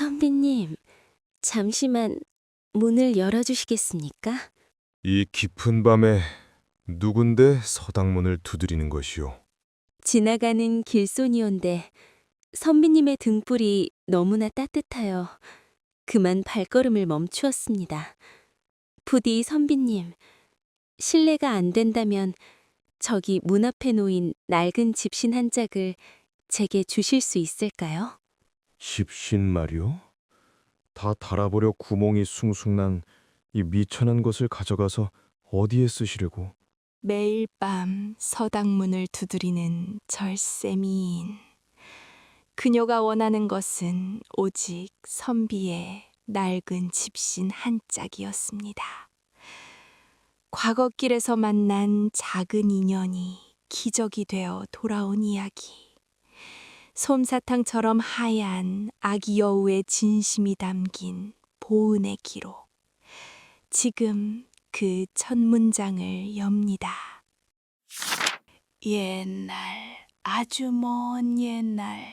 선비님, 잠시만 문을 열어주시겠습니까? 이 깊은 밤에 누군데 서당문을 두드리는 것이오? 지나가는 길손이온데 선비님의 등불이 너무나 따뜻하여 그만 발걸음을 멈추었습니다. 부디 선비님, 실례가 안 된다면 저기 문 앞에 놓인 낡은 집신 한 짝을 제게 주실 수 있을까요? 집신 말이오? 다 달아버려 구멍이 숭숭 난 이 미천한 것을 가져가서 어디에 쓰시려고? 매일 밤 서당문을 두드리는 절세미인. 그녀가 원하는 것은 오직 선비의 낡은 집신 한 짝이었습니다. 과거길에서 만난 작은 인연이 기적이 되어 돌아온 이야기. 솜사탕처럼 하얀 아기 여우의 진심이 담긴 보은의 기록. 지금 그 첫 문장을 엽니다. 옛날, 아주 먼 옛날,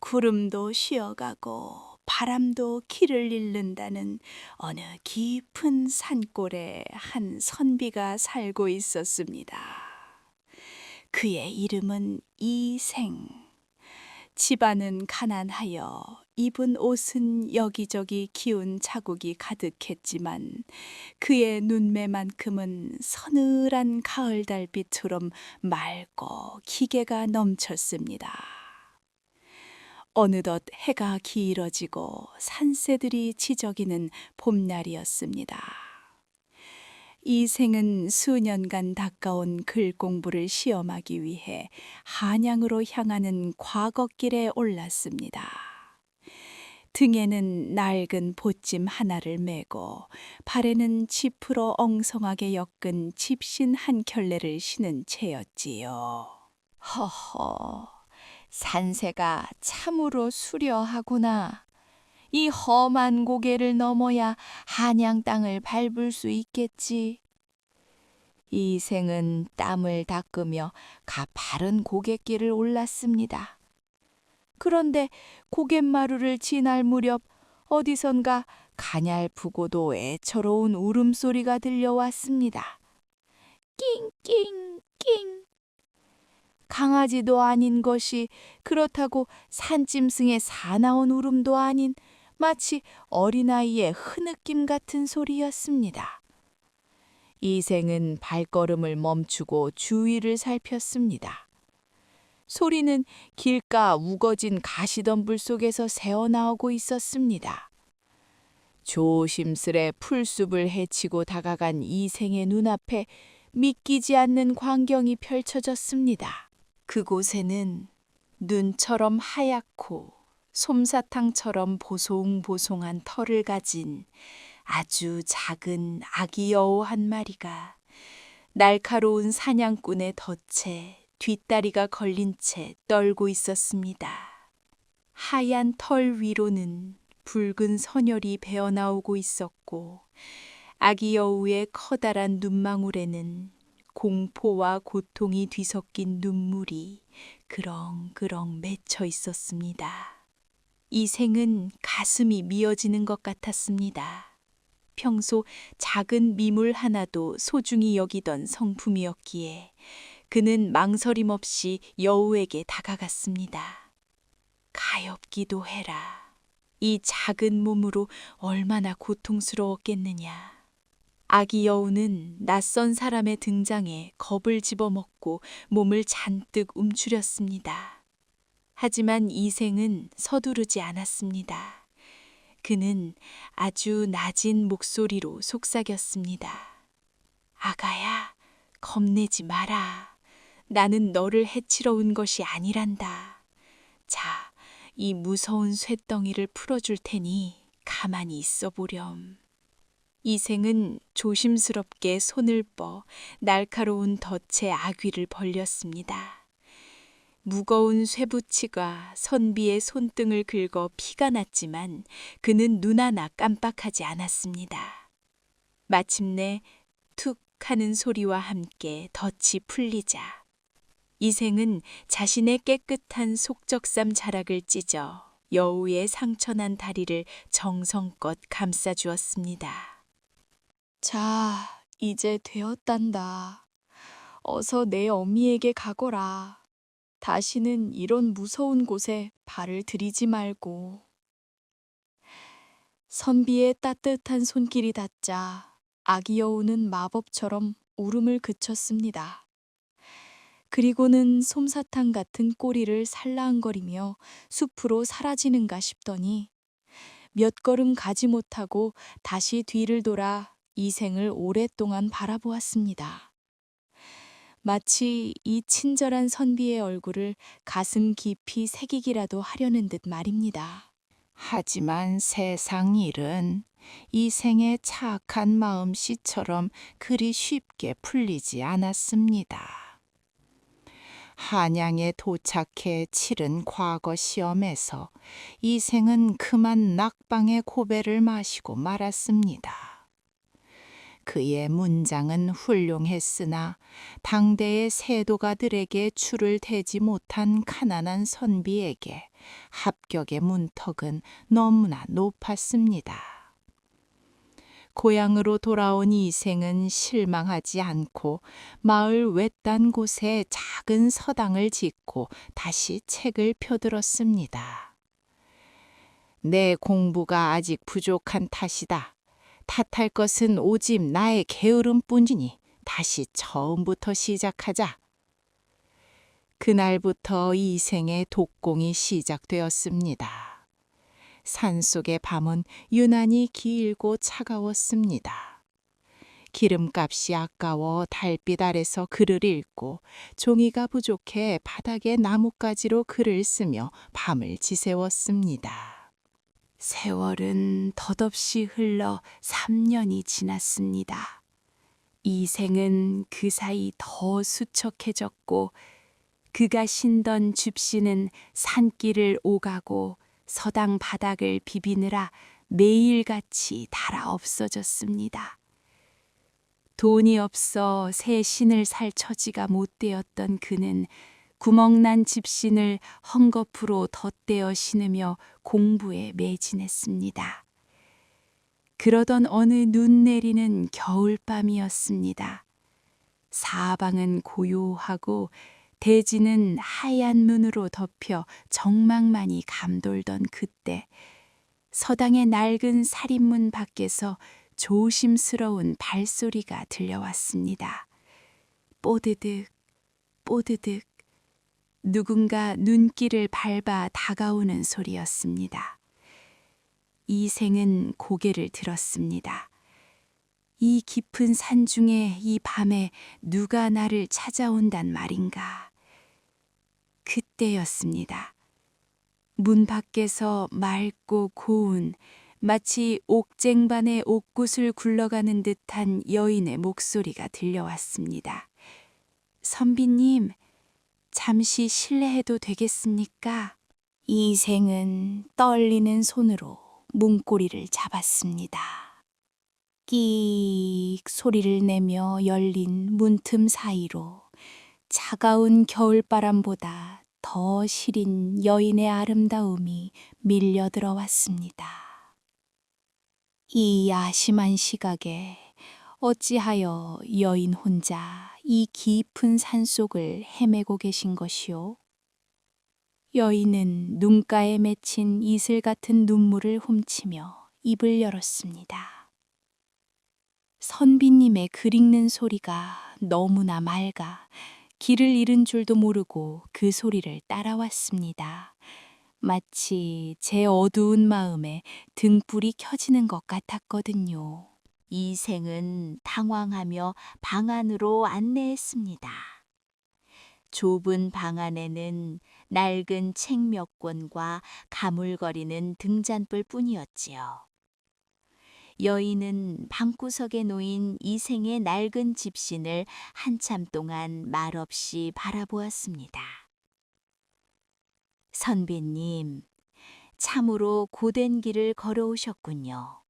구름도 쉬어가고 바람도 길을 잃는다는 어느 깊은 산골에 한 선비가 살고 있었습니다. 그의 이름은 이생. 집안은 가난하여 입은 옷은 여기저기 기운 자국이 가득했지만 그의 눈매만큼은 서늘한 가을 달빛처럼 맑고 기계가 넘쳤습니다. 어느덧 해가 길어지고 산새들이 지저귀는 봄날이었습니다. 이생은 수년간 닦아온 글 공부를 시험하기 위해 한양으로 향하는 과거길에 올랐습니다. 등에는 낡은 보찜 하나를 메고 발에는 짚으로 엉성하게 엮은 집신 한 켤레를 신은 채였지요. 허허, 산새가 참으로 수려하구나. 이 험한 고개를 넘어야 한양 땅을 밟을 수 있겠지. 이생은 땀을 닦으며 가파른 고갯길을 올랐습니다. 그런데 고갯마루를 지날 무렵 어디선가 가냘프고도 애처로운 울음소리가 들려왔습니다. 낑낑낑. 강아지도 아닌 것이 그렇다고 산짐승의 사나운 울음도 아닌 마치 어린아이의 흐느낌 같은 소리였습니다. 이생은 발걸음을 멈추고 주위를 살폈습니다. 소리는 길가 우거진 가시덤불 속에서 새어나오고 있었습니다. 조심스레 풀숲을 헤치고 다가간 이생의 눈앞에 믿기지 않는 광경이 펼쳐졌습니다. 그곳에는 눈처럼 하얗고 솜사탕처럼 보송보송한 털을 가진 아주 작은 아기 여우 한 마리가 날카로운 사냥꾼의 덫에 뒷다리가 걸린 채 떨고 있었습니다. 하얀 털 위로는 붉은 선혈이 배어나오고 있었고 아기 여우의 커다란 눈망울에는 공포와 고통이 뒤섞인 눈물이 그렁그렁 맺혀 있었습니다. 이생은 가슴이 미어지는 것 같았습니다. 평소 작은 미물 하나도 소중히 여기던 성품이었기에 그는 망설임 없이 여우에게 다가갔습니다. 가엾기도 해라. 이 작은 몸으로 얼마나 고통스러웠겠느냐. 아기 여우는 낯선 사람의 등장에 겁을 집어먹고 몸을 잔뜩 움츠렸습니다. 하지만 이생은 서두르지 않았습니다. 그는 아주 낮은 목소리로 속삭였습니다. 아가야, 겁내지 마라. 나는 너를 해치러 온 것이 아니란다. 자, 이 무서운 쇳덩이를 풀어줄 테니 가만히 있어 보렴. 이생은 조심스럽게 손을 뻗 날카로운 덫에 아귀를 벌렸습니다. 무거운 쇠붙이가 선비의 손등을 긁어 피가 났지만 그는 눈 하나 깜빡하지 않았습니다. 마침내 툭 하는 소리와 함께 덫이 풀리자 이생은 자신의 깨끗한 속적삼 자락을 찢어 여우의 상처난 다리를 정성껏 감싸주었습니다. 자, 이제 되었단다. 어서 내 어미에게 가거라. 다시는 이런 무서운 곳에 발을 들이지 말고. 선비의 따뜻한 손길이 닿자 아기 여우는 마법처럼 울음을 그쳤습니다. 그리고는 솜사탕 같은 꼬리를 살랑거리며 숲으로 사라지는가 싶더니 몇 걸음 가지 못하고 다시 뒤를 돌아 이생을 오랫동안 바라보았습니다. 마치 이 친절한 선비의 얼굴을 가슴 깊이 새기기라도 하려는 듯 말입니다. 하지만 세상 일은 이생의 착한 마음씨처럼 그리 쉽게 풀리지 않았습니다. 한양에 도착해 치른 과거 시험에서 이생은 그만 낙방의 고배를 마시고 말았습니다. 그의 문장은 훌륭했으나 당대의 세도가들에게 줄을 대지 못한 가난한 선비에게 합격의 문턱은 너무나 높았습니다. 고향으로 돌아온 이생은 실망하지 않고 마을 외딴 곳에 작은 서당을 짓고 다시 책을 펴들었습니다. 내 공부가 아직 부족한 탓이다. 탓할 것은 오직 나의 게으름뿐이니 다시 처음부터 시작하자. 그날부터 이생의 독공이 시작되었습니다. 산속의 밤은 유난히 길고 차가웠습니다. 기름값이 아까워 달빛 아래서 글을 읽고 종이가 부족해 바닥에 나뭇가지로 글을 쓰며 밤을 지새웠습니다. 세월은 덧없이 흘러 3년이 지났습니다. 이생은 그 사이 더 수척해졌고 그가 신던 줍씨는 산길을 오가고 서당 바닥을 비비느라 매일같이 닳아 없어졌습니다. 돈이 없어 새 신을 살 처지가 못 되었던 그는 구멍난 집신을 헝겊으로 덧대어 신으며 공부에 매진했습니다. 그러던 어느 눈 내리는 겨울밤이었습니다. 사방은 고요하고 대지는 하얀 눈으로 덮여 정막만이 감돌던 그때 서당의 낡은 살인문 밖에서 조심스러운 발소리가 들려왔습니다. 뽀드득 뽀드득 누군가 눈길을 밟아 다가오는 소리였습니다. 이생은 고개를 들었습니다. 이 깊은 산중에 이 밤에 누가 나를 찾아온단 말인가. 그때였습니다. 문 밖에서 맑고 고운 마치 옥쟁반의 옥굿을 굴러가는 듯한 여인의 목소리가 들려왔습니다. 선비님, 잠시 실례해도 되겠습니까? 이생은 떨리는 손으로 문고리를 잡았습니다. 끼익 소리를 내며 열린 문틈 사이로 차가운 겨울바람보다 더 시린 여인의 아름다움이 밀려 들어왔습니다. 이 야심한 시각에 어찌하여 여인 혼자 이 깊은 산속을 헤매고 계신 것이오? 여인은 눈가에 맺힌 이슬 같은 눈물을 훔치며 입을 열었습니다. 선비님의 글 읽는 소리가 너무나 맑아 길을 잃은 줄도 모르고 그 소리를 따라왔습니다. 마치 제 어두운 마음에 등불이 켜지는 것 같았거든요. 이생은 당황하며 방 안으로 안내했습니다. 좁은 방 안에는 낡은 책 몇 권과 가물거리는 등잔불 뿐이었지요. 여인은 방구석에 놓인 이생의 낡은 집신을 한참 동안 말없이 바라보았습니다. 선비님, 참으로 고된 길을 걸어오셨군요.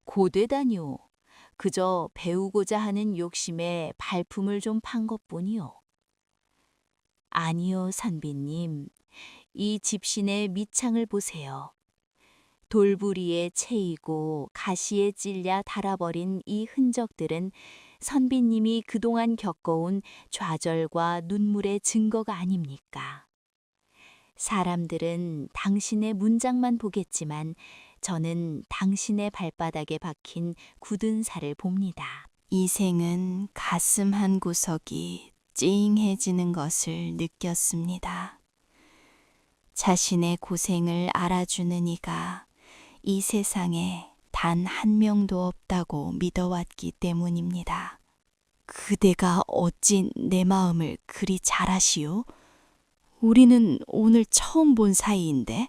고되다뇨. 그저 배우고자 하는 욕심에 발품을 좀 판 것뿐이요. 아니요, 선비님. 이 집신의 밑창을 보세요. 돌부리에 채이고 가시에 찔려 닳아버린 이 흔적들은 선비님이 그동안 겪어온 좌절과 눈물의 증거가 아닙니까? 사람들은 당신의 문장만 보겠지만 저는 당신의 발바닥에 박힌 굳은 살을 봅니다. 이 생은 가슴 한 구석이 찡해지는 것을 느꼈습니다. 자신의 고생을 알아주는 이가 이 세상에 단 한 명도 없다고 믿어왔기 때문입니다. 그대가 어찌 내 마음을 그리 잘 아시오? 우리는 오늘 처음 본 사이인데.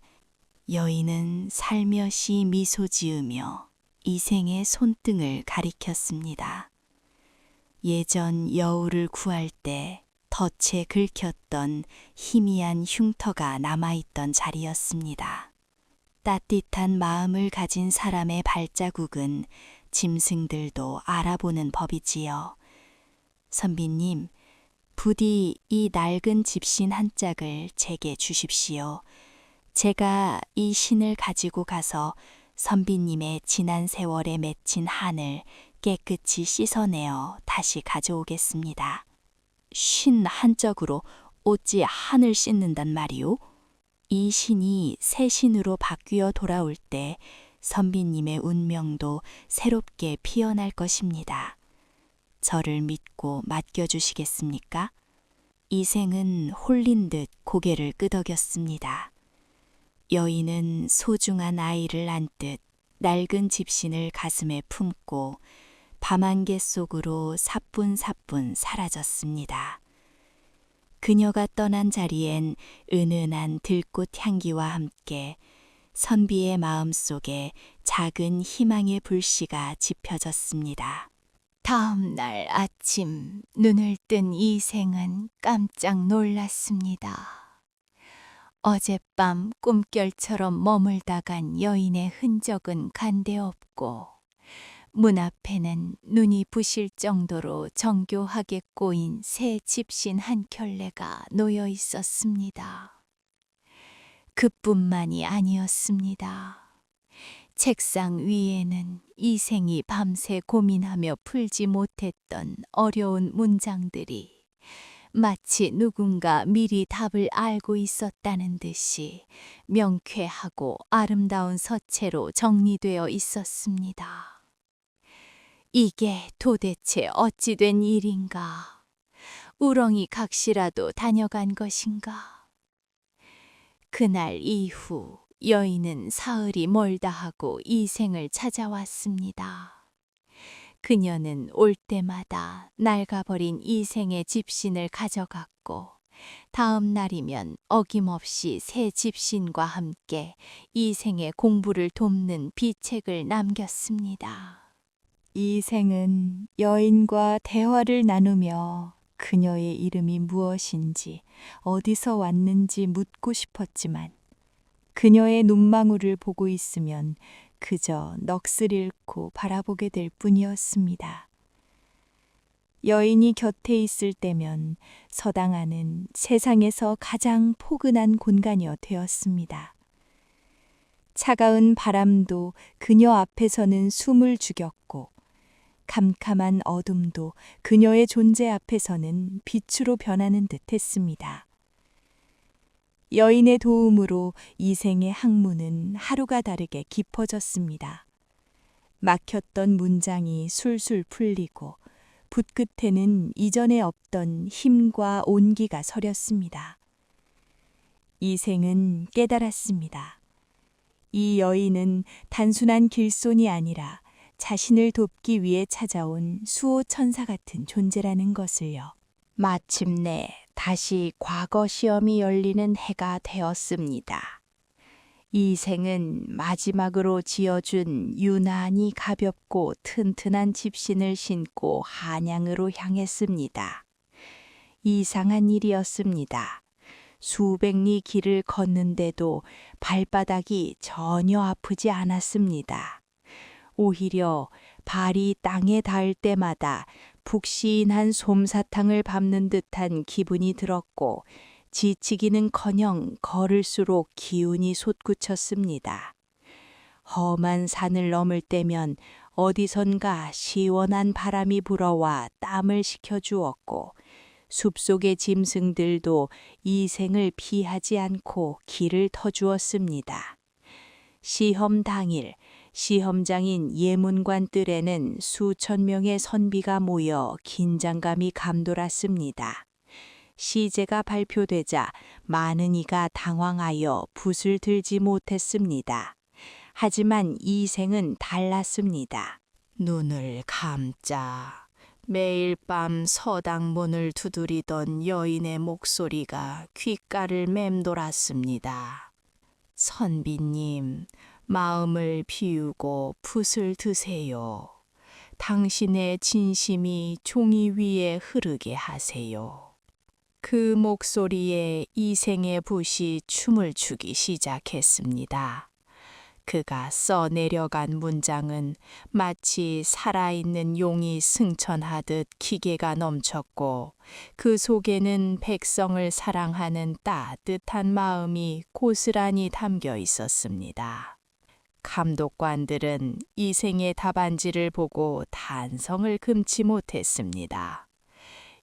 여인은 살며시 미소 지으며 이생의 손등을 가리켰습니다. 예전 여우를 구할 때 덫에 긁혔던 희미한 흉터가 남아있던 자리였습니다. 따뜻한 마음을 가진 사람의 발자국은 짐승들도 알아보는 법이지요. 선비님, 부디 이 낡은 집신 한 짝을 제게 주십시오. 제가 이 신을 가지고 가서 선비님의 지난 세월에 맺힌 한을 깨끗이 씻어내어 다시 가져오겠습니다. 신 한 짝으로 어찌 한을 씻는단 말이오? 이 신이 새 신으로 바뀌어 돌아올 때 선비님의 운명도 새롭게 피어날 것입니다. 저를 믿고 맡겨주시겠습니까? 이생은 홀린 듯 고개를 끄덕였습니다. 여인은 소중한 아이를 안듯 낡은 집신을 가슴에 품고 밤안개 속으로 사뿐사뿐 사라졌습니다. 그녀가 떠난 자리엔 은은한 들꽃 향기와 함께 선비의 마음속에 작은 희망의 불씨가 지펴졌습니다. 다음 날 아침 눈을 뜬 이생은 깜짝 놀랐습니다. 어젯밤 꿈결처럼 머물다 간 여인의 흔적은 간데 없고 문 앞에는 눈이 부실 정도로 정교하게 꼬인 새 집신 한 켤레가 놓여 있었습니다. 그뿐만이 아니었습니다. 책상 위에는 이생이 밤새 고민하며 풀지 못했던 어려운 문장들이 마치 누군가 미리 답을 알고 있었다는 듯이 명쾌하고 아름다운 서체로 정리되어 있었습니다. 이게 도대체 어찌 된 일인가? 우렁이 각시라도 다녀간 것인가? 그날 이후 여인은 사흘이 멀다 하고 이생을 찾아왔습니다. 그녀는 올 때마다 낡아버린 이생의 집신을 가져갔고 다음 날이면 어김없이 새 집신과 함께 이생의 공부를 돕는 비책을 남겼습니다. 이생은 여인과 대화를 나누며 그녀의 이름이 무엇인지 어디서 왔는지 묻고 싶었지만 그녀의 눈망울을 보고 있으면 그저 넋을 잃고 바라보게 될 뿐이었습니다. 여인이 곁에 있을 때면 서당 안은 세상에서 가장 포근한 공간이어 되었습니다. 차가운 바람도 그녀 앞에서는 숨을 죽였고 캄캄한 어둠도 그녀의 존재 앞에서는 빛으로 변하는 듯 했습니다. 여인의 도움으로 이생의 학문은 하루가 다르게 깊어졌습니다. 막혔던 문장이 술술 풀리고 붓끝에는 이전에 없던 힘과 온기가 서렸습니다. 이생은 깨달았습니다. 이 여인은 단순한 길손이 아니라 자신을 돕기 위해 찾아온 수호천사 같은 존재라는 것을요. 마침내 다시 과거 시험이 열리는 해가 되었습니다. 이생은 마지막으로 지어준 유난히 가볍고 튼튼한 집신을 신고 한양으로 향했습니다. 이상한 일이었습니다. 수백 리 길을 걷는데도 발바닥이 전혀 아프지 않았습니다. 오히려 발이 땅에 닿을 때마다 푹신한 솜사탕을 밟는 듯한 기분이 들었고 지치기는커녕 걸을수록 기운이 솟구쳤습니다. 험한 산을 넘을 때면 어디선가 시원한 바람이 불어와 땀을 식혀주었고 숲속의 짐승들도 이생을 피하지 않고 길을 터주었습니다. 시험 당일 시험장인 예문관 뜰에는 수천 명의 선비가 모여 긴장감이 감돌았습니다. 시제가 발표되자 많은 이가 당황하여 붓을 들지 못했습니다. 하지만 이생은 달랐습니다. 눈을 감자 매일 밤 서당문을 두드리던 여인의 목소리가 귓가를 맴돌았습니다. 선비님, 마음을 비우고 붓을 드세요. 당신의 진심이 종이 위에 흐르게 하세요. 그 목소리에 이생의 붓이 춤을 추기 시작했습니다. 그가 써내려간 문장은 마치 살아있는 용이 승천하듯 기계가 넘쳤고 그 속에는 백성을 사랑하는 따뜻한 마음이 고스란히 담겨 있었습니다. 감독관들은 이생의 답안지를 보고 탄성을 금치 못했습니다.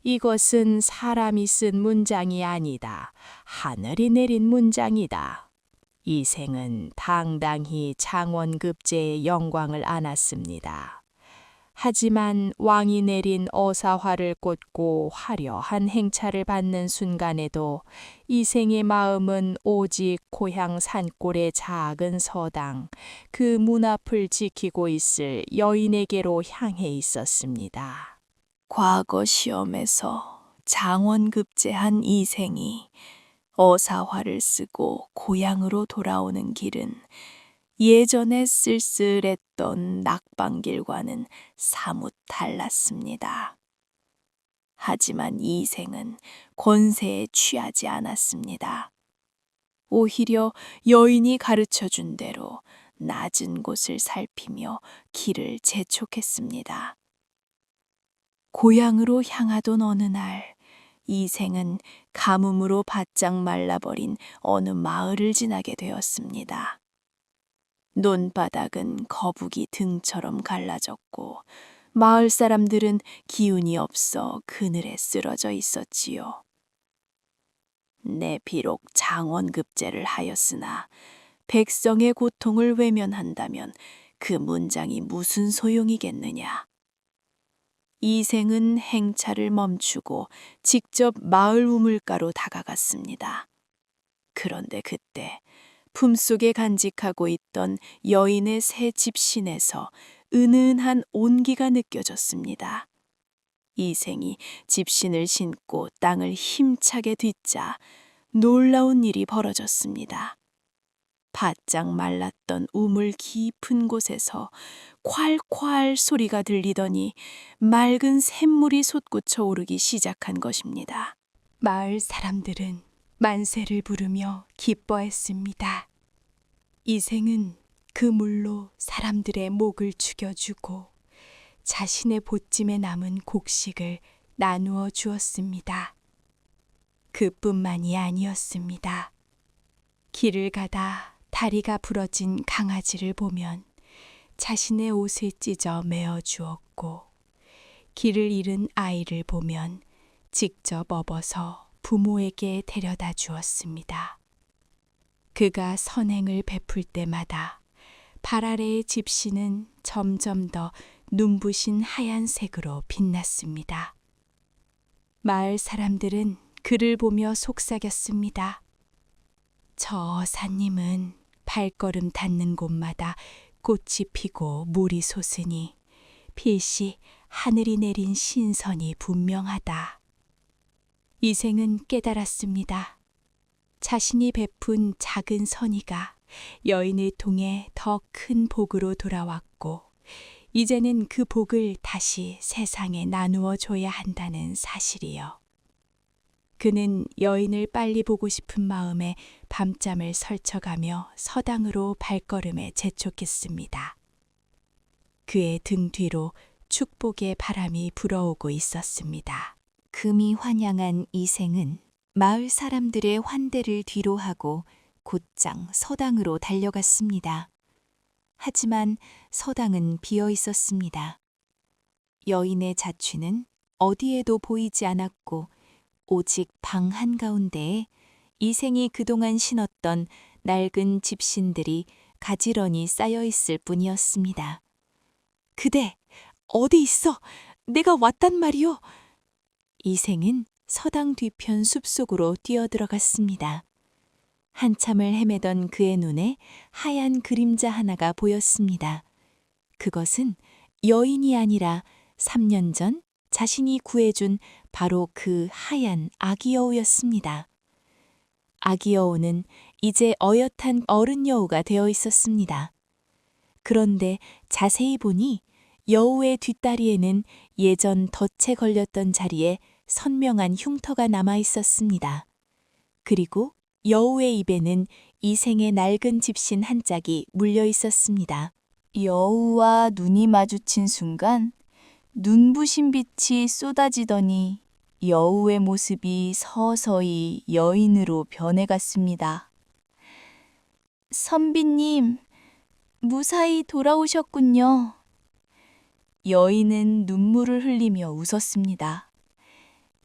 이것은 사람이 쓴 문장이 아니다. 하늘이 내린 문장이다. 이생은 당당히 장원급제의 영광을 안았습니다. 하지만 왕이 내린 어사화를 꽂고 화려한 행차를 받는 순간에도 이생의 마음은 오직 고향 산골의 작은 서당, 그 문 앞을 지키고 있을 여인에게로 향해 있었습니다. 과거 시험에서 장원급제한 이생이 어사화를 쓰고 고향으로 돌아오는 길은 예전에 쓸쓸했던 낙방길과는 사뭇 달랐습니다. 하지만 이생은 권세에 취하지 않았습니다. 오히려 여인이 가르쳐 준 대로 낮은 곳을 살피며 길을 재촉했습니다. 고향으로 향하던 어느 날, 이생은 가뭄으로 바짝 말라버린 어느 마을을 지나게 되었습니다. 논바닥은 거북이 등처럼 갈라졌고 마을 사람들은 기운이 없어 그늘에 쓰러져 있었지요. 내 비록 장원급제를 하였으나 백성의 고통을 외면한다면 그 문장이 무슨 소용이겠느냐. 이생은 행차를 멈추고 직접 마을 우물가로 다가갔습니다. 그런데 그때 품속에 간직하고 있던 여인의 새 집신에서 은은한 온기가 느껴졌습니다. 이생이 집신을 신고 땅을 힘차게 딛자 놀라운 일이 벌어졌습니다. 바짝 말랐던 우물 깊은 곳에서 콸콸 소리가 들리더니 맑은 샘물이 솟구쳐 오르기 시작한 것입니다. 마을 사람들은 만세를 부르며 기뻐했습니다. 이생은 그 물로 사람들의 목을 죽여주고 자신의 보찜에 남은 곡식을 나누어 주었습니다. 그뿐만이 아니었습니다. 길을 가다 다리가 부러진 강아지를 보면 자신의 옷을 찢어 메어 주었고, 길을 잃은 아이를 보면 직접 업어서 부모에게 데려다 주었습니다. 그가 선행을 베풀 때마다 발 아래의 집신은 점점 더 눈부신 하얀색으로 빛났습니다. 마을 사람들은 그를 보며 속삭였습니다. 저 산님은 발걸음 닿는 곳마다 꽃이 피고 물이 솟으니 필시 하늘이 내린 신선이 분명하다. 이생은 깨달았습니다. 자신이 베푼 작은 선의가 여인을 통해 더 큰 복으로 돌아왔고, 이제는 그 복을 다시 세상에 나누어 줘야 한다는 사실이요. 그는 여인을 빨리 보고 싶은 마음에 밤잠을 설쳐가며 서당으로 발걸음에 재촉했습니다. 그의 등 뒤로 축복의 바람이 불어오고 있었습니다. 금이 환영한 이생은 마을 사람들의 환대를 뒤로하고 곧장 서당으로 달려갔습니다. 하지만 서당은 비어 있었습니다. 여인의 자취는 어디에도 보이지 않았고 오직 방 한가운데에 이생이 그동안 신었던 낡은 집신들이 가지런히 쌓여 있을 뿐이었습니다. 그대, 어디 있어? 내가 왔단 말이오. 이생은 서당 뒤편 숲속으로 뛰어들어갔습니다. 한참을 헤매던 그의 눈에 하얀 그림자 하나가 보였습니다. 그것은 여인이 아니라 3년 전 자신이 구해준 바로 그 하얀 아기 여우였습니다. 아기 여우는 이제 어엿한 어른 여우가 되어 있었습니다. 그런데 자세히 보니 여우의 뒷다리에는 예전 덫에 걸렸던 자리에 선명한 흉터가 남아 있었습니다. 그리고 여우의 입에는 이생의 낡은 집신 한 짝이 물려 있었습니다. 여우와 눈이 마주친 순간 눈부신 빛이 쏟아지더니 여우의 모습이 서서히 여인으로 변해갔습니다. 선비님, 무사히 돌아오셨군요. 여인은 눈물을 흘리며 웃었습니다.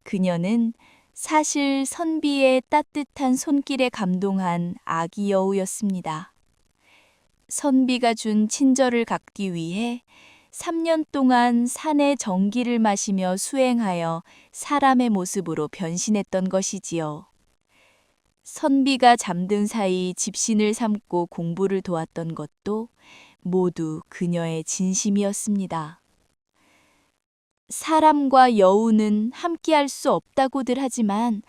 그녀는 사실 선비의 따뜻한 손길에 감동한 아기 여우였습니다. 선비가 준 친절을 갚기 위해 3년 동안 산의 정기를 마시며 수행하여 사람의 모습으로 변신했던 것이지요. 선비가 잠든 사이 집신을 삼고 공부를 도왔던 것도 모두 그녀의 진심이었습니다. 사람과 여우는 함께할 수 없다고들 하지만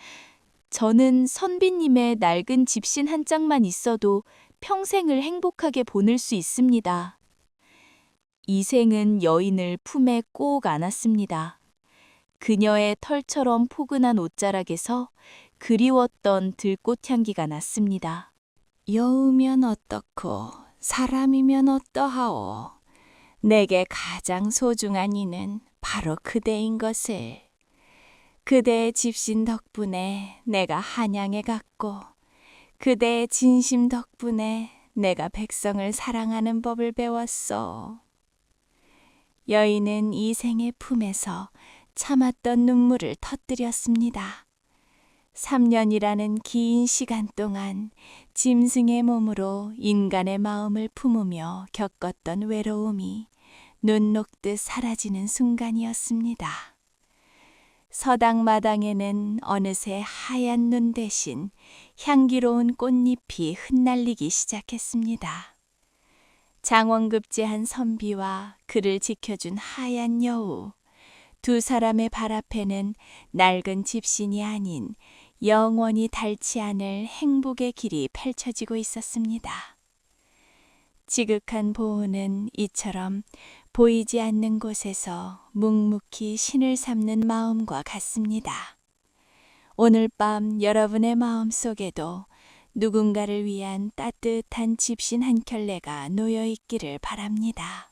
저는 선비님의 낡은 집신 한 짝만 있어도 평생을 행복하게 보낼 수 있습니다. 이생은 여인을 품에 꼭 안았습니다. 그녀의 털처럼 포근한 옷자락에서 그리웠던 들꽃 향기가 났습니다. 여우면 어떻고 사람이면 어떠하오. 내게 가장 소중한 이는 바로 그대인 것을. 그대의 집신 덕분에 내가 한양에 갔고 그대의 진심 덕분에 내가 백성을 사랑하는 법을 배웠소. 여인은 이생의 품에서 참았던 눈물을 터뜨렸습니다. 3년이라는 긴 시간 동안 짐승의 몸으로 인간의 마음을 품으며 겪었던 외로움이 눈 녹듯 사라지는 순간이었습니다. 서당 마당에는 어느새 하얀 눈 대신 향기로운 꽃잎이 흩날리기 시작했습니다. 장원급제한 선비와 그를 지켜준 하얀 여우, 두 사람의 발 앞에는 낡은 집신이 아닌 영원히 닳지 않을 행복의 길이 펼쳐지고 있었습니다. 지극한 보호는 이처럼 보이지 않는 곳에서 묵묵히 신을 삼는 마음과 같습니다. 오늘 밤 여러분의 마음 속에도 누군가를 위한 따뜻한 집신 한 켤레가 놓여 있기를 바랍니다.